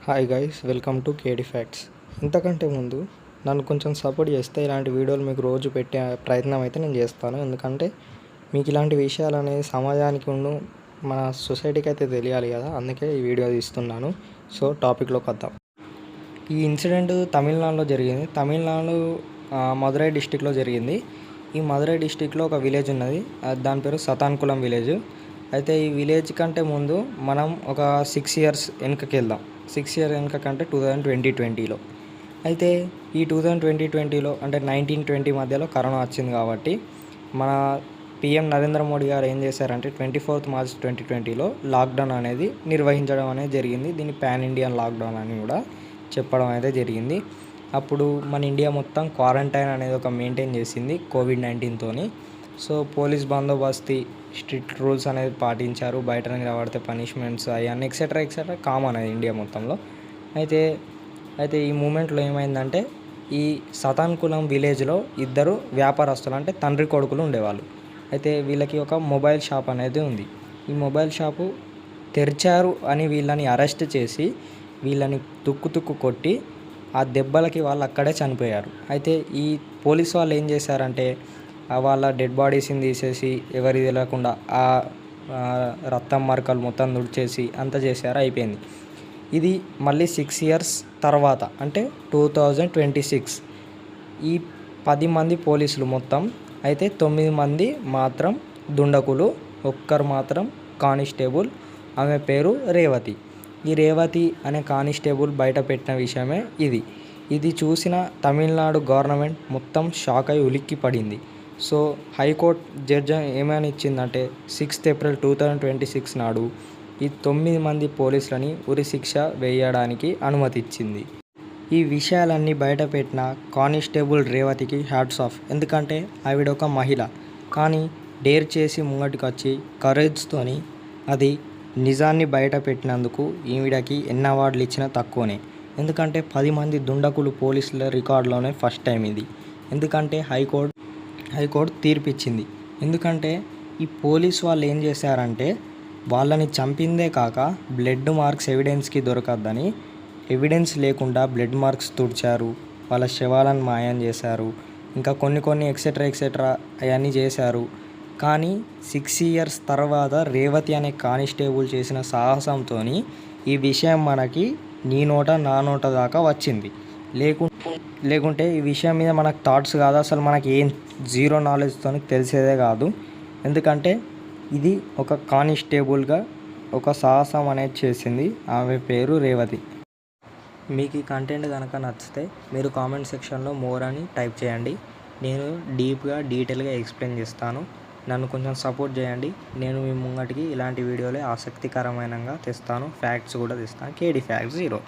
Hi guys, welcome to కేడి facts. ఇంతకంటే ముందు నన్ను కొంచెం సపోర్ట్ చేస్తే ఇలాంటి వీడియోలు మీకు రోజు పెట్టే ప్రయత్నం అయితే నేను చేస్తాను. ఎందుకంటే మీకు ఇలాంటి విషయాలు అనేది సమాజానికి మన సొసైటీకి అయితే తెలియాలి కదా, అందుకే ఈ వీడియో తీస్తున్నాను. సో టాపిక్లోకి వద్దాం. ఈ ఇన్సిడెంట్ తమిళనాడులో జరిగింది. తమిళనాడు మదురై డిస్టిక్లో జరిగింది. ఈ మదురై డిస్టిక్లో ఒక విలేజ్ ఉన్నది, దాని పేరు సతాన్కులం విలేజ్. అయితే ఈ విలేజ్ కంటే ముందు మనం ఒక 6 years వెనుకకి వెళ్దాం. 6 years వెనుక కంటే 2020లో. అయితే ఈ 2020లో అంటే 1920 మధ్యలో కరోనా వచ్చింది కాబట్టి మన పిఎం నరేంద్ర మోడీ గారు ఏం చేశారంటే 24th March 2020లో లాక్డౌన్ అనేది నిర్వహించడం అనేది జరిగింది. దీన్ని పాన్ ఇండియన్ లాక్డౌన్ అని కూడా చెప్పడం అయితే జరిగింది. అప్పుడు మన ఇండియా మొత్తం క్వారంటైన్ అనేది ఒక మెయింటైన్ చేసింది COVID-19తోని. సో పోలీస్ బందోబస్తు, స్ట్రిక్ట్ రూల్స్ అనేది పాటించారు. బయట నిలబడితే పనిష్మెంట్స్ అవన్నీ ఎక్సెట్రా కామన్ అది ఇండియా మొత్తంలో. అయితే ఈ మూమెంట్లో ఏమైందంటే ఈ సతాన్కులం విలేజ్లో ఇద్దరు వ్యాపారస్తులు అంటే తండ్రి కొడుకులు ఉండేవాళ్ళు. అయితే వీళ్ళకి ఒక మొబైల్ షాప్ అనేది ఉంది. ఈ మొబైల్ షాపు తెరిచారు అని వీళ్ళని అరెస్ట్ చేసి వీళ్ళని తుక్కు కొట్టి ఆ దెబ్బలకి వాళ్ళు అక్కడే చనిపోయారు. అయితే ఈ పోలీస్ వాళ్ళు ఏం చేశారంటే వాళ్ళ డెడ్ బాడీస్ని తీసేసి ఎవరికి తెలియకుండా ఆ రక్తం మరకలు మొత్తం తుడిచేసి అంత చేశారు, అయిపోయింది. ఇది మళ్ళీ 6 years తర్వాత అంటే 2026 ఈ 10 మంది పోలీసులు మొత్తం అయితే 9 మంది మాత్రం దుండకులు, ఒక్కరు మాత్రం కానిస్టేబుల్. ఆమె పేరు రేవతి. ఈ రేవతి అనే కానిస్టేబుల్ బయట పెట్టిన విషయమే ఇది చూసిన తమిళనాడు గవర్నమెంట్ మొత్తం షాక్ అయి ఉలిక్కి పడింది. సో హైకోర్టు జడ్జి ఏమని ఇచ్చిందంటే 6th April 2026 నాడు ఈ 9 మంది పోలీసులని ఉరిశిక్ష వేయడానికి అనుమతి ఇచ్చింది. ఈ విషయాలన్నీ బయటపెట్టిన కానిస్టేబుల్ రేవతికి హ్యాట్స్ ఆఫ్. ఎందుకంటే ఆవిడ ఒక మహిళ, కానీ డేర్ చేసి ముంగటికి వచ్చి కరేజ్తోని అది నిజాన్ని బయట పెట్టినందుకు ఈవిడకి ఎన్ని అవార్డులు ఇచ్చినా తక్కువనే. ఎందుకంటే 10 మంది దుండకులు పోలీసుల రికార్డులోనే ఫస్ట్ టైం ఇది. ఎందుకంటే హైకోర్టు తీర్పిచ్చింది. ఎందుకంటే ఈ పోలీస్ వాళ్ళు ఏం చేశారంటే వాళ్ళని చంపిందే కాక బ్లడ్ మార్క్స్ ఎవిడెన్స్కి దొరకద్దని ఎవిడెన్స్ లేకుండా బ్లడ్ మార్క్స్ తుడిచారు, వాళ్ళ శవాలను మాయం చేశారు, ఇంకా కొన్ని ఎక్సెట్రా అవన్నీ చేశారు. కానీ 6 years తర్వాత రేవతి అనే కానిస్టేబుల్ చేసిన సాహసంతో ఈ విషయం మనకి నీ నోట నా నోట దాకా వచ్చింది. లేకుంటే ఈ విషయం మీద మనకు థాట్స్ కాదు, అసలు మనకి ఏం జీరో నాలెడ్జ్తో తెలిసేదే కాదు. ఎందుకంటే ఇది ఒక కానిస్టేబుల్గా ఒక సాహసం అనేది చేసింది. ఆమె పేరు రేవతి. మీకు ఈ కంటెంట్ కనుక నచ్చితే మీరు కామెంట్ సెక్షన్లో మోర్ అని టైప్ చేయండి. నేను డీటెయిల్గా ఎక్స్ప్లెయిన్ చేస్తాను. నన్ను కొంచెం సపోర్ట్ చేయండి. నేను మీ ముంగటికి ఇలాంటి వీడియోలే ఆసక్తికరమైనగా తెస్తాను. ఫ్యాక్ట్స్ కూడా తెస్తాను. కేడి ఫ్యాక్ట్స్ 0.